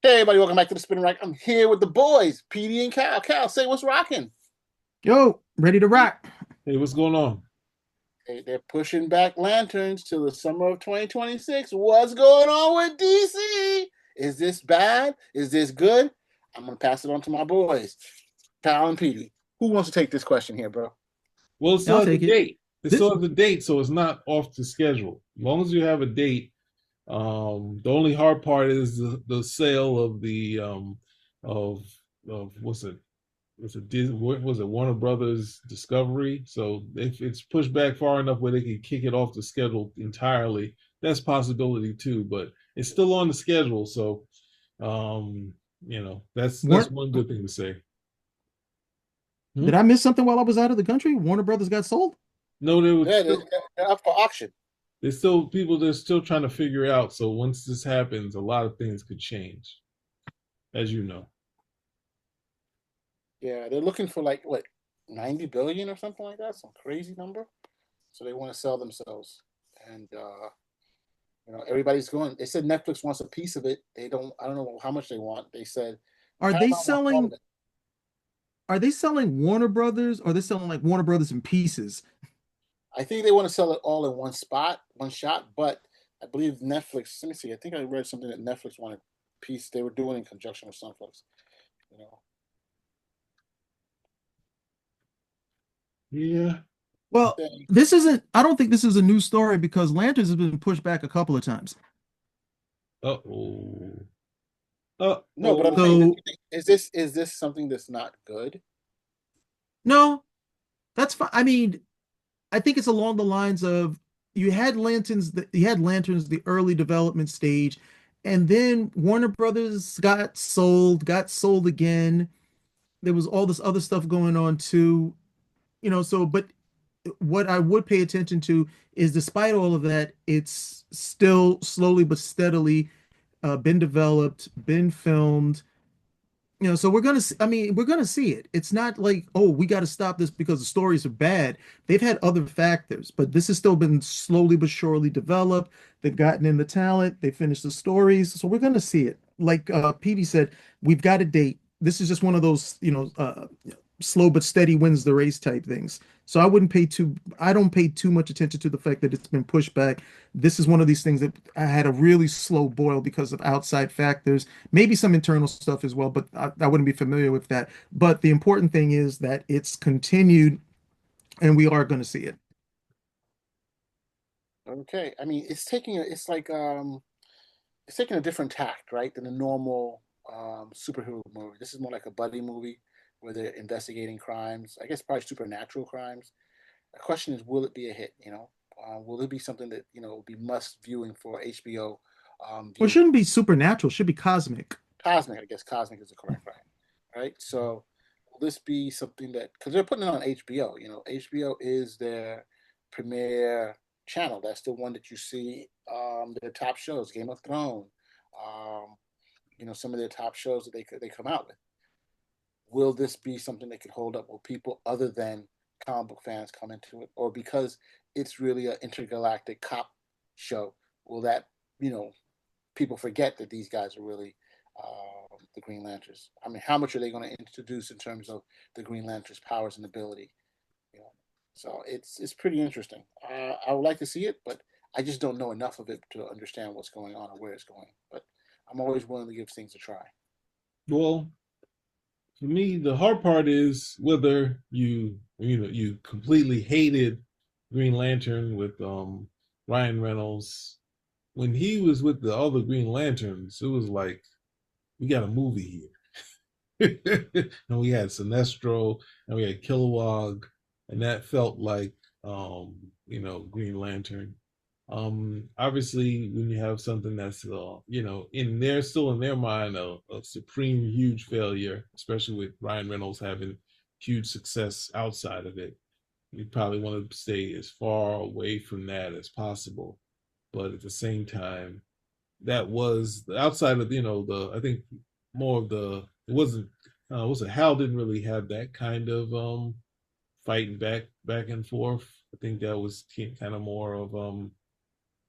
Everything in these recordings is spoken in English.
Hey, everybody, welcome back to the Spinning Rack. I'm here with the boys, Petey and Cal. Cal, say what's rocking. Yo, ready to rock. Hey, what's going on? They're pushing back lanterns to the summer of 2026. What's going on with DC? Is this bad? Is this good? I'm going to pass it on to my boys, Cal and Petey. Who wants to take this question here, bro? Well, it Yeah, still I'll has a take it. date. It This, still has a date, so it's not off the schedule. As long as you have a date, the only hard part is the sale of the of what's it? What was it? Warner Brothers Discovery. So if it's pushed back far enough where they can kick it off the schedule entirely, that's a possibility too. But it's still on the schedule, so um, that's Warner, one good thing to say. did Hmm? I miss something while I was out of the country? Warner Brothers got sold? No, they would Yeah, they're, still. they're up for auction. There's still people they're still trying to figure out. So once this happens, a lot of things could change, as you know. Yeah, they're looking for like, what, 90 billion or something like that? Some crazy number. So they want to sell themselves. And, everybody's going. They said Netflix wants a piece of it. They don't. I don't know how much they want. They said Are they Paramount wants all of selling it. are they selling Warner Brothers or are they selling like Warner Brothers in pieces? I think they want to sell it all in one spot, one shot. But I believe Netflix. Let me see. I think I read something that Netflix wanted a piece. They were doing in conjunction with Netflix. You know. Yeah. Well, They, this isn't I don't think this is a new story because Lanterns has been pushed back a couple of times. Uh oh. Uh no, but I'm oh. saying, So is this something that's not good? no, that's fine. I mean, I think it's along the lines of you had lanterns the early development stage, and then Warner Brothers got sold again. There was all this other stuff going on too, so but what I would pay attention to is despite all of that, it's still slowly but steadily been developed, been filmed, so I mean, we're gonna see it. It's not like, oh, we got to stop this because the stories are bad. They've had other factors, but this has still been slowly but surely developed. They've gotten in the talent, they finished the stories, so we're gonna see it. Like Petey said, we've got a date. This is just one of those, slow but steady wins the race type things. So I don't pay too much attention to the fact that it's been pushed back. This is one of these things that I had a really slow boil because of outside factors, maybe some internal stuff as well, but I wouldn't be familiar with that. But the important thing is that it's continued and we are going to see it. Okay. I mean, it's taking a different tact, right, than a normal superhero movie. This is more like a buddy movie where they're investigating crimes. I guess probably supernatural crimes. The question is, will it be a hit? Will it be something that will be must viewing for HBO Well, it viewers? shouldn't be supernatural, it should be cosmic. Cosmic, I guess. Cosmic is the correct right? So, will this be something that because they're putting it on HBO? HBO is their premier channel. That's the one that you see their top shows, Game of Thrones. Um, some of their top shows that they come out with. Will this be something that could hold up? Will people other than comic book fans come into it, or because it's really an intergalactic cop show, will that you know people forget that these guys are really the Green Lanterns? I mean, how much are they going to introduce in terms of the Green Lanterns' powers and ability? You know, so it's pretty interesting. I would like to see it, but I just don't know enough of it to understand what's going on or where it's going. But I'm always willing to give things a try. Well, for me, the hard part is whether you completely hated Green Lantern with Ryan Reynolds. When he was with the other Green Lanterns, it was like we got a movie here. And we had Sinestro and we had Kilowog, and that felt like Green Lantern. Obviously, when you have something that's still in their mind a supreme huge failure, especially with Ryan Reynolds having huge success outside of it, you probably want to stay as far away from that as possible. But at the same time, that was outside of the I think more of the it wasn't was it Hal didn't really have that kind of fighting back and forth. I think that was kind of more of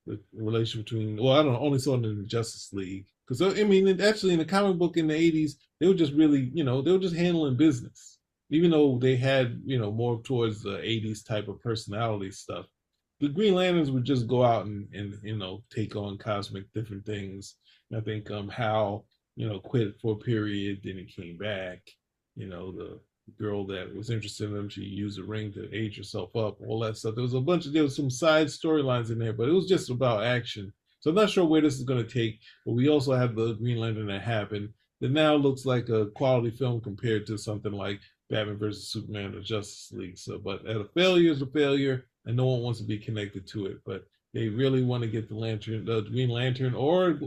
the relation between. Well, I don't know, only saw it in the Justice League because I mean, actually, in the comic book in the '80s, they were just really, they were just handling business, even though they had, more towards the '80s type of personality stuff. The Green Lanterns would just go out and take on cosmic different things. And I think Hal, quit for a period, then he came back. The girl that was interested in him, she used a ring to age herself up, all that stuff. There was some side storylines in there, but it was just about action. So I'm not sure where this is going to take, but we also have the Green Lantern that happened that now looks like a quality film compared to something like Batman versus Superman or Justice League. So, but a failure is a failure, and no one wants to be connected to it. But they really want to get the Green Lantern, or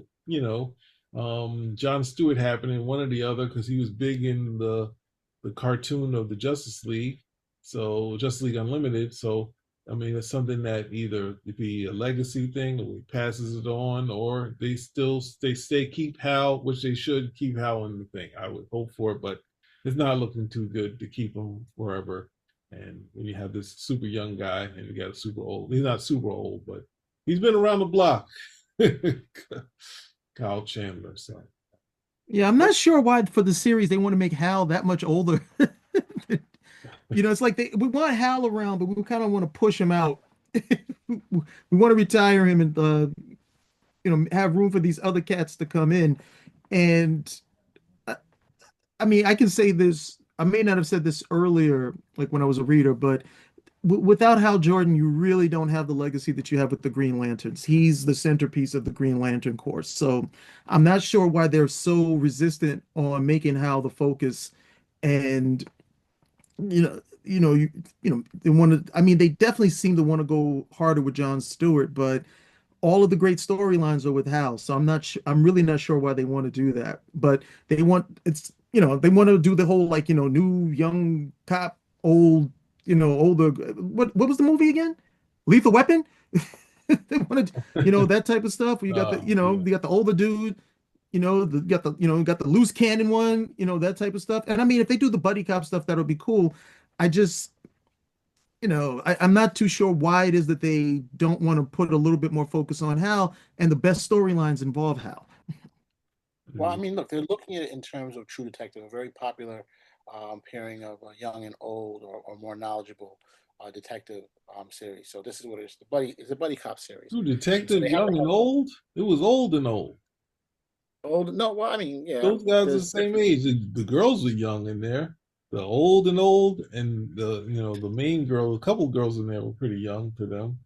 John Stewart happening, one or the other, because he was big in the cartoon of the Justice League, so Justice League Unlimited. So I mean, it's something that either it be a legacy thing, or he passes it on, or they stay keep Hal, which they should keep Hal in the thing. I would hope for it, but it's not looking too good to keep him forever. And when you have this super young guy and you got a super old, he's not super old, but he's been around the block. Kyle Chandler. So Yeah, I'm not sure why for the series they want to make Hal that much older. It's like we want Hal around, but we kind of want to push him out. We want to retire him and have room for these other cats to come in. And I, I mean, I can say this. I may not have said this earlier, like when I was a reader, but without Hal Jordan, you really don't have the legacy that you have with the Green Lanterns. He's the centerpiece of the Green Lantern Corps. So I'm not sure why they're so resistant on making Hal the focus. And they want to. I mean, they definitely seem to want to go harder with John Stewart, but all of the great storylines are with Hal. So I'm not. I'm really not sure why they want to do that. But they want they want to do the whole like new young cop, old older. What was the movie again? Lethal Weapon. They want to that type of stuff. Where you got the yeah. you got the older dude. Got the loose cannon one, that type of stuff. And I mean, if they do the buddy cop stuff, that'll be cool. I just, I'm not too sure why it is that they don't want to put a little bit more focus on Hal, and the best storylines involve Hal. Well, I Mm. mean, look, they're looking at it in terms of True Detective, a very popular pairing of a young and old, or more knowledgeable detective series. So this is what it is. It's a buddy cop series, True and so Detective, they have to young and have old. It was old and old. old. No, well, I mean, yeah, Those guys are the there's same different. age. The girls were young in there. The old and old, and the main girl, a couple girls in there were pretty young to them.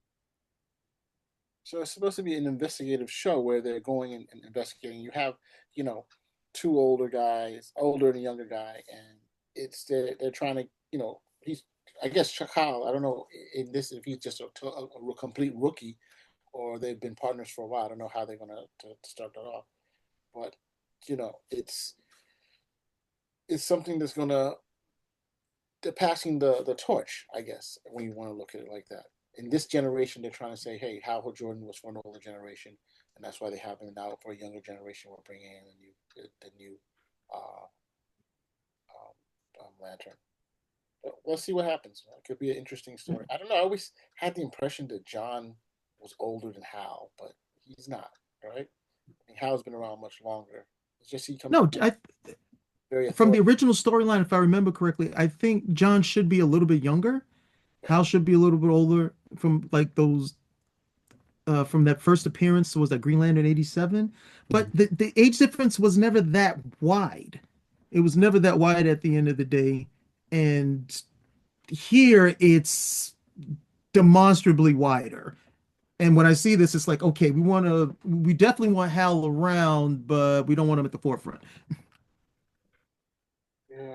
So it's supposed to be an investigative show where they're going and investigating. You have, you know, two older guys, older and a younger guy, and they're trying to, he's I guess Chakal. I don't know in this if he's just a complete rookie or they've been partners for a while. I don't know how they're gonna to start that off, but it's something that's gonna they're passing the torch, I guess, when you want to look at it like that. In this generation, they're trying to say, hey, Hal Jordan was for an older generation, and that's why they have him now for a younger generation. We're bringing in the new uh, Lantern. But let's see what happens. It could be an interesting story. I don't know. I always had the impression that John was older than Hal, but he's not. Right? I mean, Hal's been around much longer. It's just he comes No, in very from the authoritative. original storyline, if I remember correctly, I think John should be a little bit younger. Hal should be a little bit older from like those from that first appearance was that Green Lantern 87. But Mhm. the age difference was never that wide. It was never that wide at the end of the day. And here it's demonstrably wider. And when I see this, it's like, okay, we definitely want Hal around, but we don't want him at the forefront.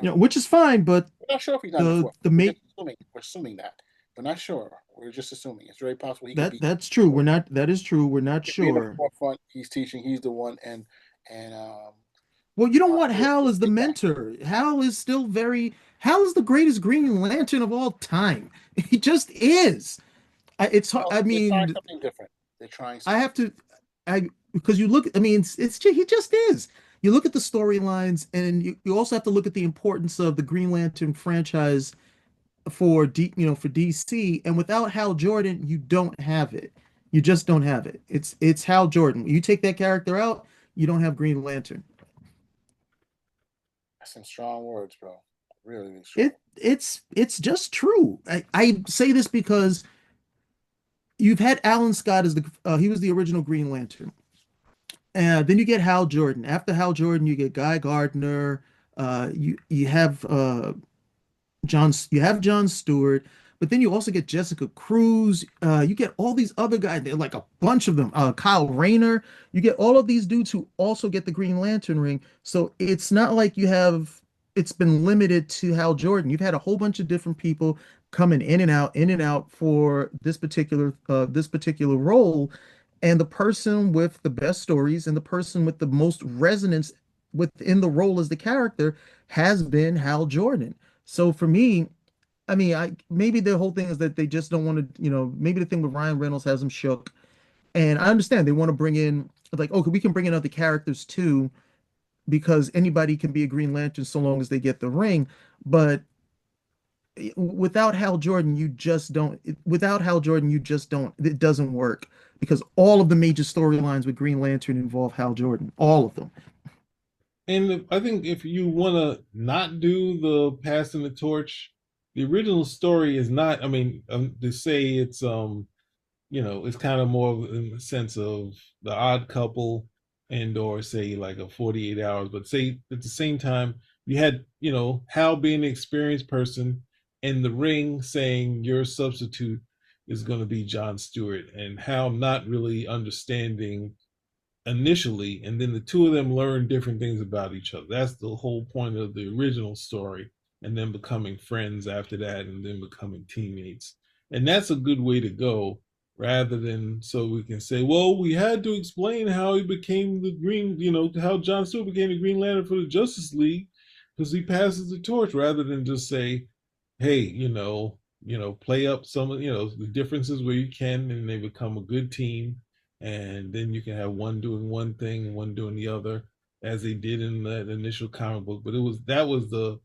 Yeah. Which is fine, but We're not sure if he's not in the the fourth. the We're make just assuming. We're assuming that. We're not sure. We're just assuming. It's very possible he could that be. that's true. That is true. We're not He could be in the sure. forefront. He's teaching. He's the one, and Well, you don't want Hal we'll as the see that. mentor. Hal is the greatest Green Lantern of all time. He just is. It's hard. Well, I they're trying mean, something different. They're trying I something. have to, I because you look. I mean, he just is. You look at the storylines, and you also have to look at the importance of the Green Lantern franchise for DC. And without Hal Jordan, you don't have it. You just don't have it. It's Hal Jordan. You take that character out, you don't have Green Lantern. That's some strong words, bro. Really, really strong. It's just true. I say this because you've had Alan Scott as the he was the original Green Lantern. Then you get Hal Jordan. After Hal Jordan, you get Guy Gardner. You have you have John Stewart, but then you also get Jessica Cruz. You get all these other guys. They're like a bunch of them. Kyle Rayner. You get all of these dudes who also get the Green Lantern ring. So it's not like it's been limited to Hal Jordan. You've had a whole bunch of different people coming in and out for this particular role. And the person with the best stories and the person with the most resonance within the role as the character has been Hal Jordan. So for me, I mean, I maybe the whole thing is that they just don't want to, maybe the thing with Ryan Reynolds has them shook. And I understand they want to bring in like, okay, we can bring in other characters too, because anybody can be a Green Lantern so long as they get the ring. But without Hal Jordan, without Hal Jordan, you just don't, it doesn't work because all of the major storylines with Green Lantern involve Hal Jordan, all of them. And I think if you want to not do the passing the torch, the original story is not. I mean, to say it's it's kind of more in the sense of the Odd Couple and or say like a 48 hours, but say at the same time you had Hal being an experienced person and the Ring saying your substitute is going to be John Stewart and Hal not really understanding initially, and then the two of them learn different things about each other. That's the whole point of the original story, and then becoming friends after that, and then becoming teammates. And that's a good way to go, rather than so we can say, well, we had to explain how he became the Green, how John Stewart became the Green Lantern for the Justice League because he passes the torch, rather than just say, hey, play up some of the differences where you can, and they become a good team, and then you can have one doing one thing and one doing the other, as they did in that initial comic book. But that was the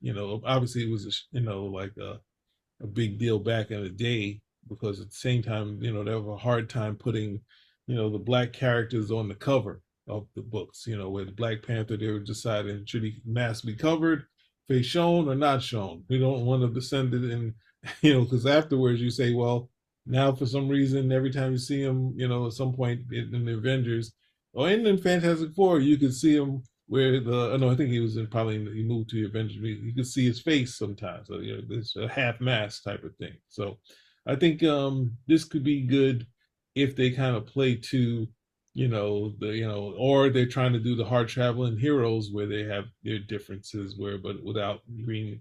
obviously it was like a big deal back in the day because at the same time, they have a hard time putting, the black characters on the cover of the books. Where the Black Panther, they were deciding should he mask be covered, face shown or not shown. We don't want to send it in, because afterwards you say, well, now for some reason, every time you see him, at some point in the Avengers or in Fantastic Four, you could see him where the no, I think he was in probably he moved to the Avengers. You could see his face sometimes. So it's a half mask type of thing. So I think this could be good if they kind of play to or they're trying to do the hard traveling heroes where they have their differences but without Green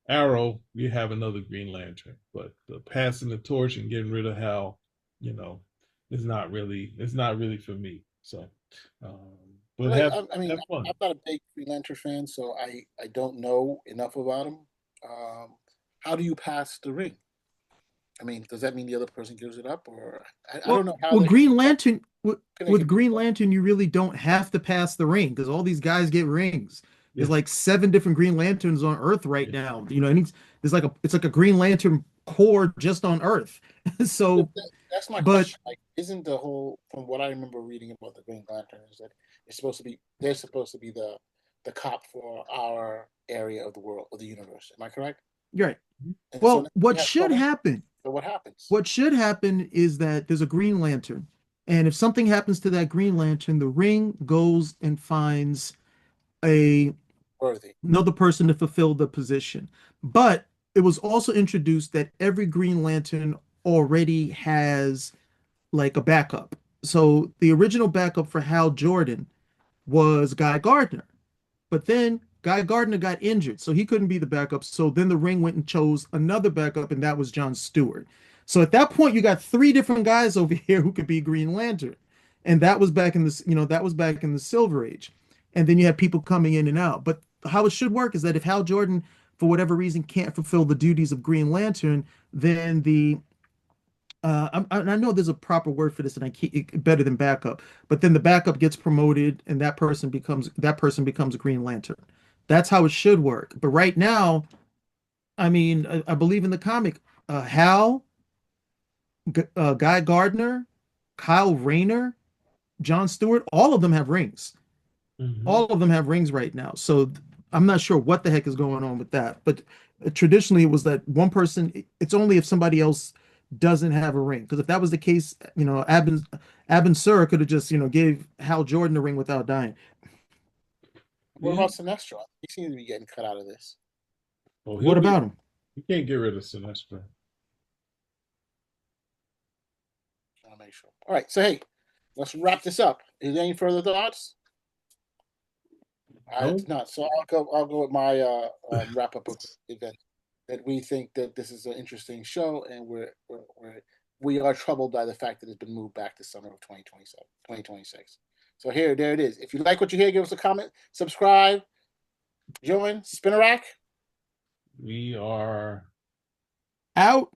Arrow, you have another Green Lantern. But passing the torch and getting rid of Hal, you know, it's not really for me. So, um, but Right. have I mean, have fun. I'm not a big Green Lantern fan, so I don't know enough about him. Um, how do you pass the ring? I mean, does that mean the other person gives it up, or I don't Well, know how well, they can Green Lantern they with can Green Lantern, you really don't have to pass the ring because all these guys get rings. Yeah, There's like seven different Green Lanterns on Earth right now. And there's like it's like a Green Lantern corps just on Earth. But So, that's my but question. Like, isn't the whole from what I remember reading about the Green Lantern is that they're supposed to be the cop for our area of the world of the universe. Am I correct? you're right. And so now Well, we have so many. So what happens? what should happen is that there's a Green Lantern, and if something happens to that Green Lantern, the ring goes and finds a Worthy. another person to fulfill the position. But it was also introduced that every Green Lantern already has like a backup. So the original backup for Hal Jordan was Guy Gardner. But then Guy Gardner got injured, so he couldn't be the backup. So then the ring went and chose another backup, and that was John Stewart. So at that point, you got three different guys over here who could be Green Lantern, and that was back in that was back in the Silver Age. And then you have people coming in and out. But how it should work is that if Hal Jordan, for whatever reason, can't fulfill the duties of Green Lantern, then I know there's a proper word for this, and I keep better than backup. But then the backup gets promoted, and that person becomes a Green Lantern. That's how it should work. But right now, I mean, I believe in the comic, Hal, Guy Gardner, Kyle Rayner, John Stewart, all of them have rings. Hmm. All of them have rings right now. So I'm not sure what the heck is going on with that. But traditionally, it was that one person. It's only if somebody else doesn't have a ring. Because if that was the case, Abin Sur could have just gave Hal Jordan a ring without dying. What Yeah. about Sinestro? He seems to be getting cut out of this. Oh, he'll What be. about him? You can't get rid of Sinestro. Trying to make sure. All right, so hey, let's wrap this up. Is there any further thoughts? No. It's not. So I'll go with my wrap up of the event. That we think that this is an interesting show, and we are troubled by the fact that it's been moved back to summer of 2027, 2026. So there it is. If you like what you hear, give us a comment, subscribe, join Spinnerack. We are Out.